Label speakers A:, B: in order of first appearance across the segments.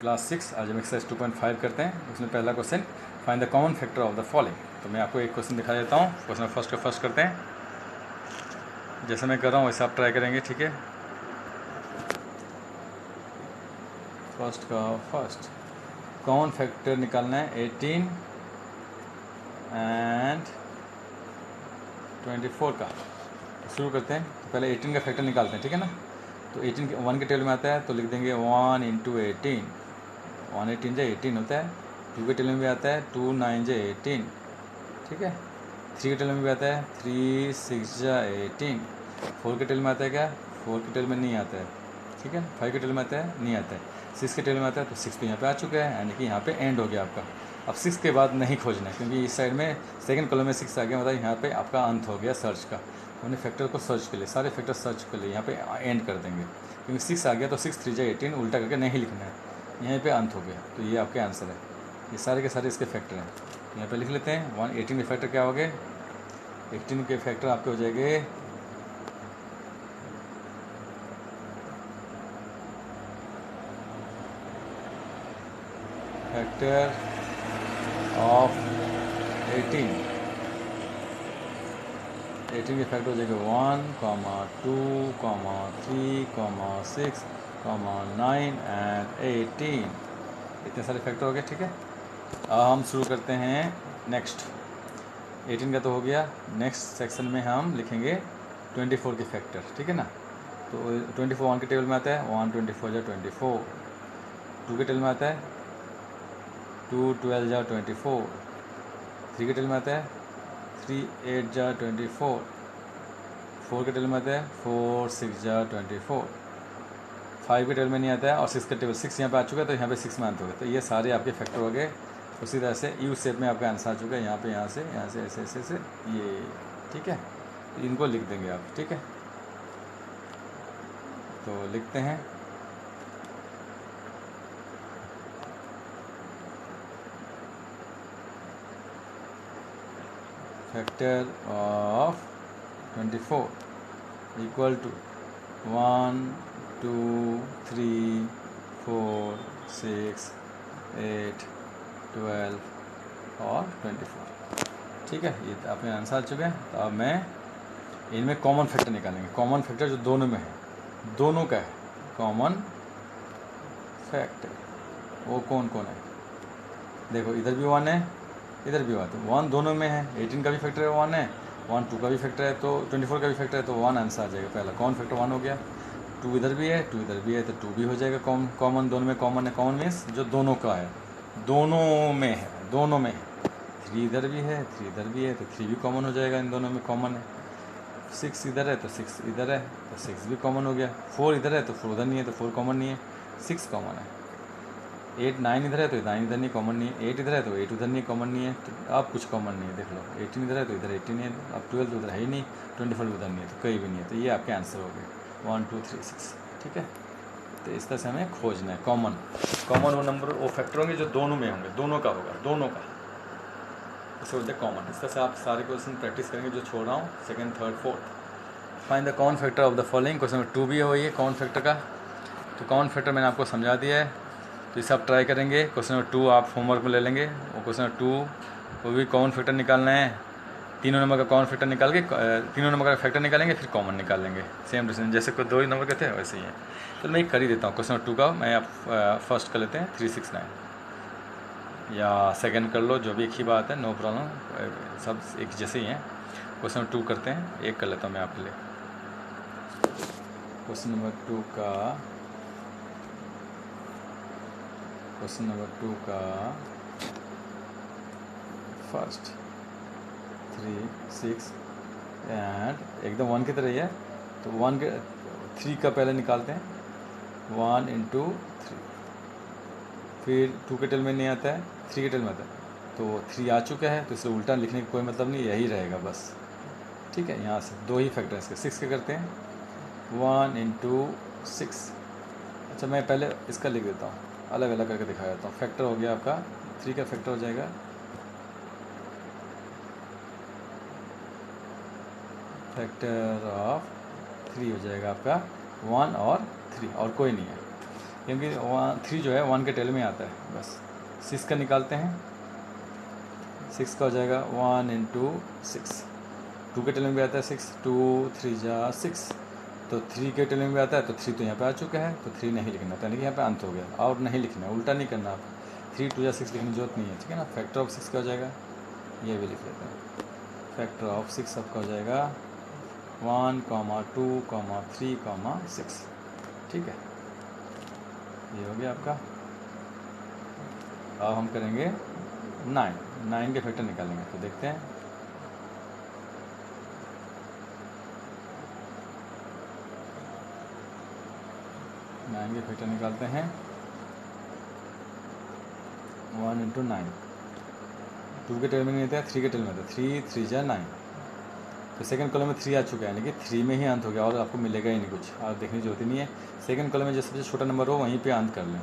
A: Class 6 आज हम exercise 2.5 करते हैं। उसमें पहला question, find the common factor of the following. तो मैं आपको एक क्वेश्चन दिखा देता हूँ। क्वेश्चन फर्स्ट का फर्स्ट करते हैं, जैसे मैं कर रहा हूँ वैसे आप ट्राई करेंगे, ठीक है। फर्स्ट का फर्स्ट, कॉमन फैक्टर निकालना है 18 एंड 24 का। शुरू करते हैं। तो पहले 18 का फैक्टर निकालते हैं, ठीक है ना। तो 18 के 1 के टेबल में आता है तो लिख देंगे 1 इंटू 18, 1 18 जा 18 होता है। 2 के टेबल में भी आता है 2 9 जा 18, ठीक है। 3 के टेबल में भी आता है 3 6 जा 18। 4 के टेबल में आता है क्या, 4 के टेबल में नहीं आता है, ठीक है। 5 के टेबल में आता है, नहीं आता है। 6 के टेबल में आता है तो 6 तो यहाँ पे आ चुका है, यानी कि यहाँ पे एंड हो गया आपका। अब 6 के बाद नहीं खोजना है, क्योंकि इस साइड में सेकंड कॉलम में 6 आ गया, मतलब यहाँ पे आपका अंत हो गया सर्च का। हमने फैक्टर को सर्च के लिए, सारे फैक्टर सर्च के लिए यहाँ पे एंड कर देंगे, क्योंकि 6 आ गया तो 6 3 जा 18 उल्टा करके नहीं लिखना है, यहीं पे अंत हो गया। तो ये आपके आंसर है। ये सारे के सारे इसके फैक्टर हैं, यहाँ पे लिख लेते हैं। 18 के फैक्टर क्या हो गए, 18 के फैक्टर आपके हो जाएंगे फैक्टर ऑफ 18 के फैक्टर हो जाएगा 1, 2, 3, 6, 9 एंड 18। इतने सारे फैक्टर हो गए, ठीक है। अब हम शुरू करते हैं नेक्स्ट। 18 का तो हो गया। नेक्स्ट सेक्शन में हम लिखेंगे 24 के फैक्टर, ठीक है ना। तो 24 1 के टेबल में आता है 1 24 जा 24। 2 के टेबल में आता है 2 12 जा 24। 3 के टेबल में आता है 3 8 जा 24। 4 के टेबल में आता है 4 6 जा 24। 5 के टेबल में नहीं आता है, और 6 के टेबल 6 यहाँ पे आ चुका है तो यहाँ पे 6 में अंत हो गया। तो ये सारे आपके फैक्टर हो गए। उसी तरह से यू शेप में आपका आंसर आ चुका है, यहाँ पे यहाँ से ऐसे ऐसे ऐसे ये, ठीक है। इनको लिख देंगे आप, ठीक है। तो लिखते हैं फैक्टर ऑफ 24 इक्वल टू 1 2 3 4 6 8 12 और 24, ठीक है। ये अपने आंसर आ चुके हैं। तो अब मैं इनमें कॉमन फैक्टर निकालेंगे। कॉमन फैक्टर जो दोनों में है, दोनों का है कॉमन फैक्टर, वो कौन कौन है। देखो इधर भी 1 है, इधर भी 1 है, 1 दोनों में है। 18 का भी फैक्टर है 1 है, 1 2 का भी फैक्टर है, तो 24 का भी फैक्टर है, तो 1 आंसर आ जाएगा। पहला कॉमन फैक्टर 1 हो गया। 2 इधर भी है, 2 इधर भी है, तो 2 भी हो जाएगा कॉमन। दोनों में कॉमन है। कॉमन मीन्स जो दोनों का है, दोनों में है, दोनों में है। 3 इधर भी है, 3 इधर भी है, तो 3 भी कॉमन हो जाएगा, इन दोनों में कॉमन है। 6 इधर है तो 6 इधर है, तो 6 भी कॉमन हो गया। 4 इधर है तो 4 उधर नहीं है, तो 4 कॉमन नहीं है, 6 कॉमन है। 8 9 इधर है तो 9 इधर नहीं, कॉमन नहीं है। 8 इधर है तो 8 उधर नहीं, कॉमन नहीं है। तो अब कुछ कॉमन नहीं है, देख लो। 18 इधर है तो इधर 18 है, अब 12 तो उधर है ही नहीं, 24 उधर नहीं है, तो कहीं भी नहीं है। तो ये आपके आंसर हो गए 1 2 3 6, ठीक है। तो इस तरह से हमें खोजना है कॉमन। कॉमन वो नंबर, वो फैक्टर होंगे जो दोनों में होंगे, दोनों का होगा, दोनों का, उसे बोलते हैं कॉमन। इस तरह से आप सारे क्वेश्चन प्रैक्टिस करेंगे जो छोड़ रहा हूँ, second third fourth. Find the common factor of the following. Question number 2 भी है वही है कॉमन फैक्टर का। तो कॉमन फैक्टर मैंने आपको समझा दिया है, तो इसे आप ट्राई करेंगे। क्वेश्चन नंबर 2 आप होमवर्क में ले लेंगे। और क्वेश्चन नंबर 2 वो भी कॉमन फैक्टर निकालना है। तीनों नंबर का कॉमन फैक्टर निकाल के, तीनों नंबर का फैक्टर निकालेंगे, फिर कॉमन निकालेंगे। सेम टू सेम, जैसे कोई 2 ही नंबर के थे वैसे ही है। तो मैं एक कर ही देता हूँ। क्वेश्चन नंबर 2 का मैं आप फर्स्ट कर लेते हैं 369, या सेकंड कर लो, जो भी एक ही बात है, नो प्रॉब्लम, सब एक जैसे ही हैं। क्वेश्चन नंबर 2 करते हैं, एक कर लेता हूँ मैं आपके लिए। क्वेश्चन नंबर 2 का फर्स्ट 3 6 एंड एकदम 1 की तरह ही है। तो 1 के 3 का पहले निकालते हैं, 1 इंटू 3। फिर 2 के टेल में नहीं आता है, 3 के टेल में आता है, तो 3 आ चुका है, तो इसे उल्टा लिखने का कोई मतलब नहीं, यही रहेगा बस, ठीक है। यहाँ से 2 ही फैक्टर है इसके। 6 के करते हैं 1 इंटू 6। अच्छा मैं पहले इसका लिख देता हूँ, अलग अलग करके दिखा देता हूँ। फैक्टर हो गया आपका 3 का फैक्टर हो जाएगा फैक्टर ऑफ 3 हो जाएगा आपका 1 और 3, और कोई नहीं है। क्योंकि 3 जो है 1 के टेल में आता है। बस 6 का निकालते हैं, 6 का हो जाएगा 1 इंटू 6, 2 के टेल में भी आता है 6, 2 3 जा 6, तो 3 के टेल में भी आता है, तो 3 तो यहाँ पे आ चुका है, तो 3 नहीं लिखना, तो यानी कि यहाँ पे अंत हो गया। और नहीं लिखना, उल्टा नहीं करना, आप 3 2 जा 6 लिखने की जरूरत नहीं है, ठीक है ना। फैक्टर ऑफ 6 का हो जाएगा, ये भी लिख लेते हैं। फैक्टर ऑफ 6 आपका हो जाएगा 1, 2, 3, 6, ठीक है। ये हो गया आपका। अब हम करेंगे 9 के फैक्टर निकालेंगे, तो देखते हैं। नाइन के फैक्टर निकालते हैं, 1 इंटू 9, 2 के टेल में नहीं आता है, 3 के टेल में आता है, 3 3 जा 9, तो सेकंड कॉलम में 3 आ चुका है, यानी कि 3 में ही अंत हो गया, और आपको मिलेगा ही नहीं कुछ, और देखने की जरूरत ही नहीं है। सेकंड कॉलम में जो सबसे छोटा नंबर हो वहीं पे अंत कर लें।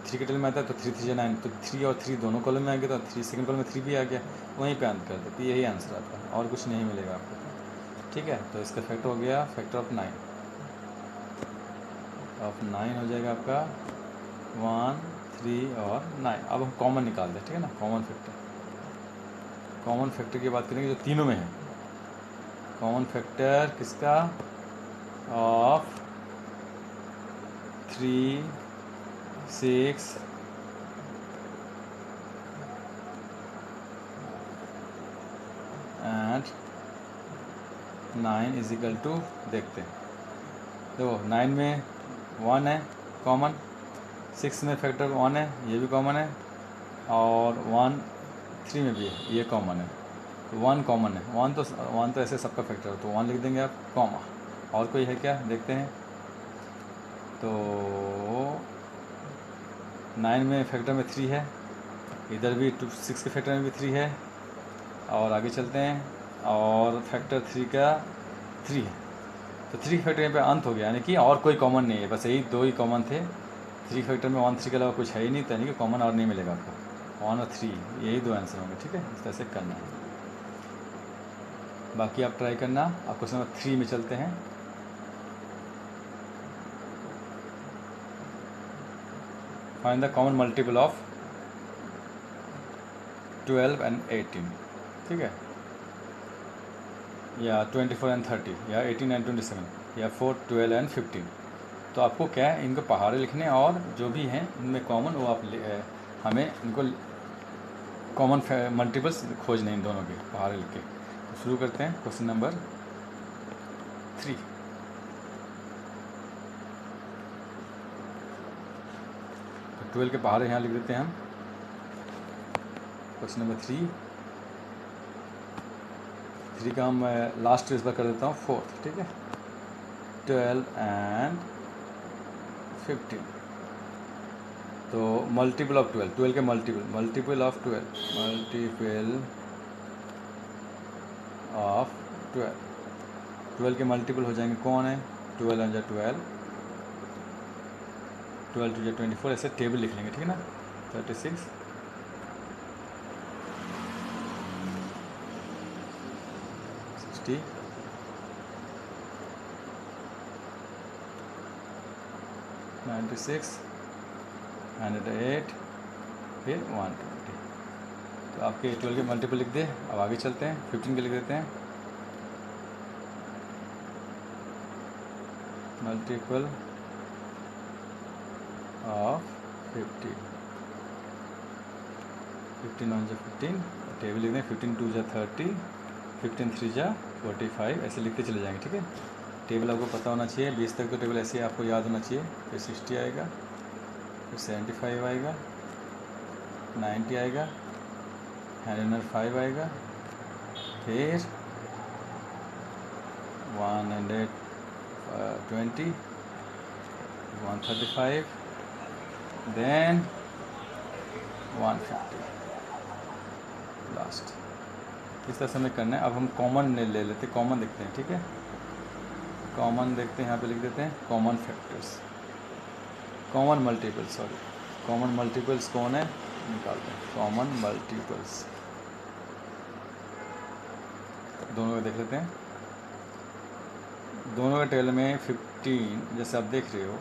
A: 3 के टेल में आता है, तो 3 3 जा 9, तो 3 और 3 दोनों कॉलम में आ गया, तो 3 सेकंड कॉलम में 3 भी आ गया, वहीं पे अंत कर दे, तो यही आंसर आता है, और कुछ नहीं मिलेगा आपको, ठीक है। तो इसका फैक्टर हो गया फैक्टर ऑफ 9, हो जाएगा आपका 1 3 और 9। अब हम कॉमन निकालते हैं, ठीक है ना। कॉमन फैक्टर की बात करेंगे जो तीनों में है। कॉमन फैक्टर किसका, of 3 6 and 9 is equal to, देखते हैं। देखो 9 में 1 है कॉमन, 6 में फैक्टर 1 है, ये भी कॉमन है, और 1 3 में भी है, ये कॉमन है, तो 1 कॉमन है। 1 तो ऐसे सबका फैक्टर है, तो 1 लिख देंगे आप, कॉमा। और कोई है क्या, देखते हैं। तो 9 में फैक्टर में 3 है, इधर भी 6 के फैक्टर में भी 3 है, और आगे चलते हैं, और फैक्टर 3 का 3 है, तो 3 फैक्टर यहाँ पे अंत हो गया, यानी कि और कोई कॉमन नहीं है, बस यही 2 ही कॉमन थे। 3 फैक्टर में 1 3 के अलावा कुछ है ही नहीं, तो यानी कि कॉमन और नहीं मिलेगा आपको। 1 और 3 यही 2 आंसर होंगे, ठीक है। इस तरह से करना है, बाकी आप ट्राई करना। आप क्वेश्चन नंबर 3 में चलते हैं। Find the common multiple of 12 and 18, ठीक है, या 24 एंड 30, या 18 एंड 27, या 4 12 एंड 15। तो आपको क्या है, इनको पहाड़े लिखने, और जो भी हैं इनमें कॉमन वो आप हमें इनको कॉमन मल्टीपल्स खोजने, इन दोनों के पहाड़े लिख के। तो शुरू करते हैं क्वेश्चन नंबर 3। तो 12 के पहाड़े यहाँ लिख देते हैं हम। क्वेश्चन नंबर 3 का हम लास्ट इस बार कर देता हूँ 4th, ठीक है। 12 एंड 15, तो मल्टीपल ऑफ 12 के मल्टीपल ऑफ 12 के मल्टीपल हो जाएंगे, कौन है, 12 1 जा 12, 12 2 जा 24, ऐसे टेबल लिख लेंगे, ठीक है ना। 36 60 96 108, फिर 120। तो आपके 12 के मल्टीपल लिख दे। अब आगे चलते हैं, 15 के लिख देते हैं। मल्टीपल ऑफ 15, 15 1 जा 15, टेबल लिख दें। 15 2 जा 30, 15 3 जा 45, ऐसे लिखते चले जाएंगे, ठीक है। टेबल आपको पता होना चाहिए, 20 तक तो टेबल ऐसे ही आपको याद होना चाहिए। फिर 60 आएगा, फिर 75 आएगा, 90 आएगा, 105 आएगा, फिर 120, 135, देन 150 लास्ट। इस तरह से हमें करना है। अब हम कॉमन ले लेते हैं, कॉमन देखते हैं, ठीक है। कॉमन देखते हैं, यहाँ पे लिख देते हैं कॉमन फैक्टर्स, कॉमन मल्टीपल्स कौन है, निकालते हैं। कॉमन मल्टीपल्स दोनों का देख लेते हैं। दोनों के टेबल में 15, जैसे आप देख रहे हो,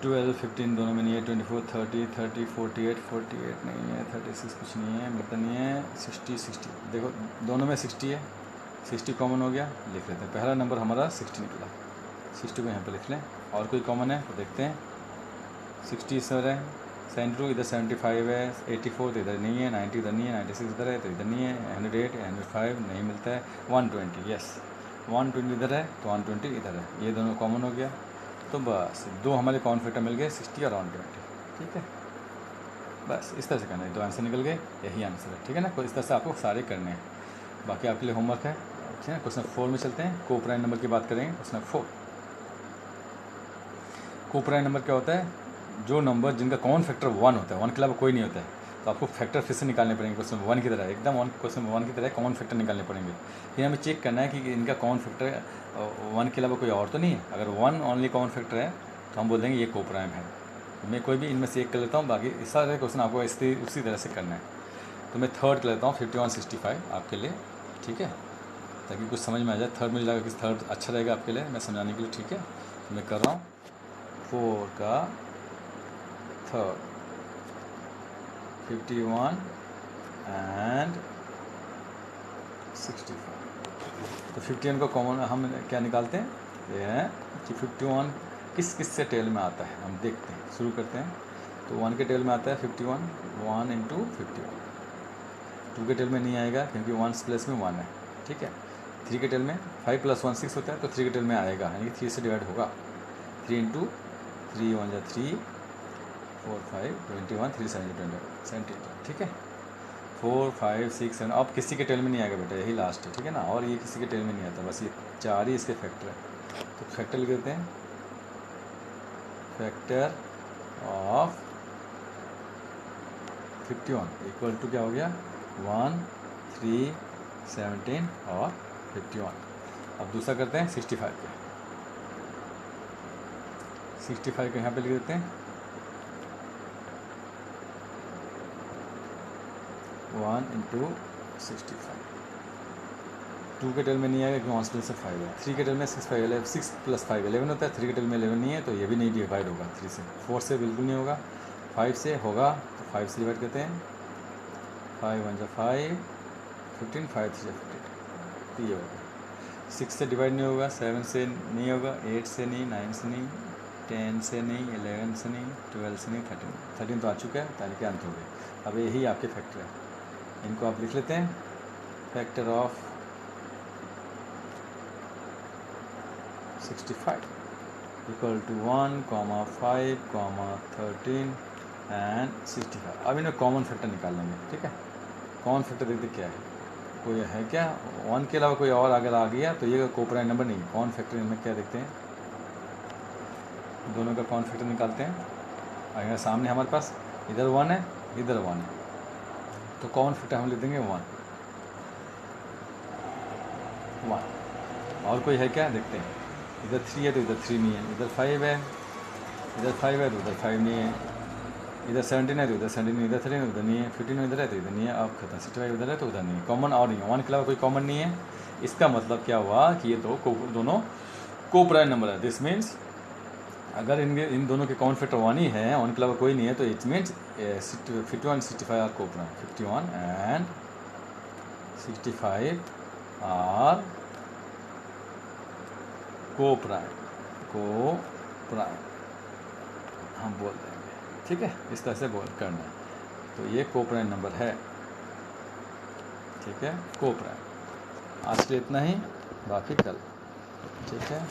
A: 12 15 दोनों में नहीं है, 24 30 30 48 48 नहीं है, 36 कुछ नहीं है, मतलब नहीं है, 60 60 देखो दोनों में 60 है, 60 कॉमन हो गया, लिख लेते हैं। पहला नंबर हमारा 60 निकला, 60 को यहाँ पे लिख लें। और कोई कॉमन है तो देखते हैं। 60 सर है, 72 इधर 75 है, 84 तो इधर नहीं है, 90 इधर नहीं है, 96 इधर है तो इधर नहीं है, 108 105 नहीं मिलता है, 120 यस 120 इधर है तो 120 इधर है, ये दोनों कॉमन हो गया। तो बस दो हमारे कॉमन फैक्टर मिल गए, 60 और 120। ठीक है, बस इस तरह से करना है, दो आंसर निकल गए, यही आंसर है। ठीक है ना, कोई इस तरह से आपको सारे करने हैं। बाकी आपके लिए होमवर्क है। ठीक है, क्वेश्चन 4 में चलते हैं। को प्राइम नंबर की बात करेंगे। क्वेश्चन 4, को प्राइम नंबर क्या होता है? जो नंबर जिनका कॉमन फैक्टर 1 होता है, 1 के अलावा कोई नहीं होता है, तो आपको फैक्टर फिर से निकालने पड़ेंगे। क्वेश्चन 1 की तरह एकदम क्वेश्चन 1 की तरह कॉमन फैक्टर निकालने पड़ेंगे। फिर हमें चेक करना है कि इनका कॉमन फैक्टर 1 के अलावा कोई और तो नहीं है। अगर 1 ओनली कॉमन फैक्टर है तो हम बोल देंगे ये को प्राइम है। मैं कोई भी इनमें से एक कर लेता हूँ, बाकी इस सारे क्वेश्चन आपको उसी तरह से करना है। तो मैं थर्ड कर लेता हूँ, 51 65 आपके लिए। ठीक है, ताकि कुछ समझ में आ जाए। थर्ड में लगा कि थर्ड अच्छा रहेगा आपके लिए, मैं समझाने के लिए। ठीक है, तो मैं कर रहा हूँ 4 का थर्ड, 51 एंड 65। तो 51 को कॉमन हम क्या निकालते हैं, ये है कि 51 किस किस से टेल में आता है, हम देखते हैं। शुरू करते हैं। तो 1 के टेल में आता है 51, 1 इंटू 51। 2 के टेल में नहीं आएगा क्योंकि 1 प्लस में 1 है। ठीक है, 3 के टेल में 5 + 1 6 होता है, तो 3 के टेल में आएगा, यानी कि 3 से डिवाइड होगा। 3 इंटू 3 1 जा 3 4 5 21 3 7 22। ठीक है, 4 5 6 7 अब किसी के टेल में नहीं आएगा बेटा, यही लास्ट है। ठीक है ना, और ये किसी के टेल में नहीं आता, बस ये 4 ही इसके फैक्टर है। तो फैक्टर लिख देते हैं, फैक्टर ऑफ 51 इक्वल टू क्या हो गया, 1 3 17 और 51। अब दूसरा करते हैं 65 पे। 65 को यहाँ पे लिख देते हैं, 1 इंटू 65। 2 के टेल में नहीं आएगा क्योंकि 1 प्लस से 5 है। 3 के टेल में 6 5 6 प्लस 5 11 होता है। 3 के टेल में 11 नहीं है, तो ये भी नहीं डिवाइड होगा 3 से। 4 से बिल्कुल नहीं होगा, 5 से होगा, तो 5 से डिवाइड करते हैं। 5 1 जा 5 15 5 3 15, तो ये होगा। 6 से डिवाइड नहीं होगा, 7 से नहीं होगा, 8 से नहीं, 9 से नहीं, 10 से नहीं, 11 से नहीं, 12 से नहीं, 13 तो आ चुका है, ताकि के अंत हो गए। अब यही आपके फैक्टर है, इनको आप लिख लेते हैं। Factor of 65 equal to 1, 5, 13 and 65। अब इन्हें कॉमन फैक्टर निकाल लेंगे। ठीक है, कॉमन फैक्टर देखते क्या है, कोई है क्या, 1 के अलावा कोई और अगर आ गया तो ये को प्राइम नंबर नहीं। कॉमन फैक्टर इनमें क्या देखते हैं, दोनों का कॉमन फैक्टर निकालते हैं। अगर सामने हमारे पास इधर 1 है, इधर 1 है, तो कॉमन फैक्टर हम लिख देंगे 1 1। और कोई है क्या देखते हैं, इधर 3 है तो इधर 3 नहीं है, इधर 5 है, इधर 5 है तो इधर 5 नहीं है, इधर 17 है तो इधर 17 नहीं, इधर 13 है तो इधर नहीं है, 15 इधर है तो इधर नहीं है। अब खत्म, 65 इधर है तो उधर नहीं है, कॉमन और नहीं है। 1 के अलावा कोई कॉमन नहीं है। इसका मतलब क्या हुआ कि ये दोनों को प्राइम नंबर है। दिस मीन्स अगर इन दोनों के कॉमन फैक्टर 1 ही है, 1 के अलावा कोई नहीं है, तो इट मीन्स 51 65 आर को प्राइम। 51 एंड 65 आर को प्राइम हम बोल देंगे। ठीक है, इस तरह से करना है। तो ये को प्राइम नंबर है। ठीक है, को प्राइम। आज के लिए इतना ही, बाकी कल। ठीक है।